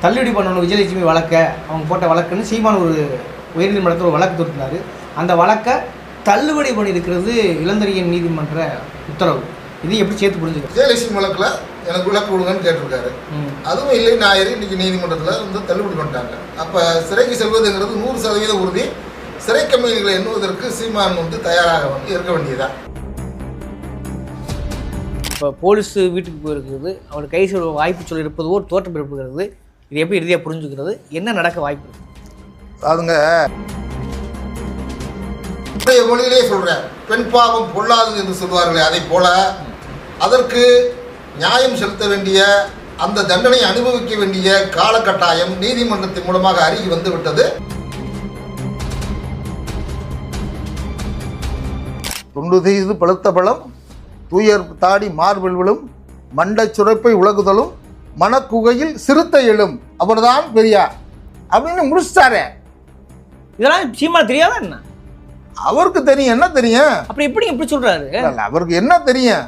தள்ளுபடி பண்ணணும் விஜயலட்சுமி வழக்கை அவங்க போட்ட வழக்குன்னு சீமான் ஒரு உயர்நீதிமன்றத்தில் ஒரு வழக்கு தொடுத்தினார். அந்த வழக்கை தள்ளுபடி பண்ணியிருக்கிறது இளந்தரியன் நீதிமன்ற உத்தரவு. இது எப்படி சேர்த்து புரிஞ்சுக்க? விஜயலட்சுமி வழக்கில் எனக்கு விளக்கு கொடுங்கன்னு கேட்டிருக்காரு. அதுவும் இல்லை ஞாயிறு இன்னைக்கு நீதிமன்றத்தில் வந்து தள்ளுபடி பண்ணிட்டாங்க. அப்போ சிறைக்கு செல்வதுங்கிறது 100% உறுதி. சிறை கம்பெனிகளை எண்ணுவதற்கு சீமான் வந்து தயாராக வந்து இருக்க வேண்டியதான். இப்போ போலீஸ் வீட்டுக்கு போயிருக்கிறது, அவர் கை சொல்ல வாய்ப்பு சொல்லியிருப்பது ஒரு தோற்றம் இருப்புகிறது. இது எப்படி இறுதியாக புரிஞ்சுக்கிறது? என்ன நடக்க வாய்ப்பு இருக்கு? அதுங்க மொழியிலே சொல்கிறேன், பெண் பாவம் பொல்லாதது என்று சொல்வார்களே, அதை போல அதற்கு நியாயம் செலுத்த வேண்டிய அந்த தண்டனை அனுபவிக்க வேண்டிய காலகட்டாயம் நீதிமன்றத்தின் மூலமாக அருகி வந்துவிட்டது. துண்டு செய்து பழுத்த பழம் தூயர் தாடி மார்பில் விழும் மண்டை சுரப்பை உலகுதலும் மனக்குகையில் சிறுத்தை எழும் அவர்தான் பெரியார் அப்படின்னு முடிச்சிட்டாரே. இதெல்லாம் சீமான் தெரியாதா என்ன? அவருக்கு தெரியும். என்ன தெரியும்? அப்புறம் எப்படி சொல்றாரு? அவருக்கு என்ன தெரியும்?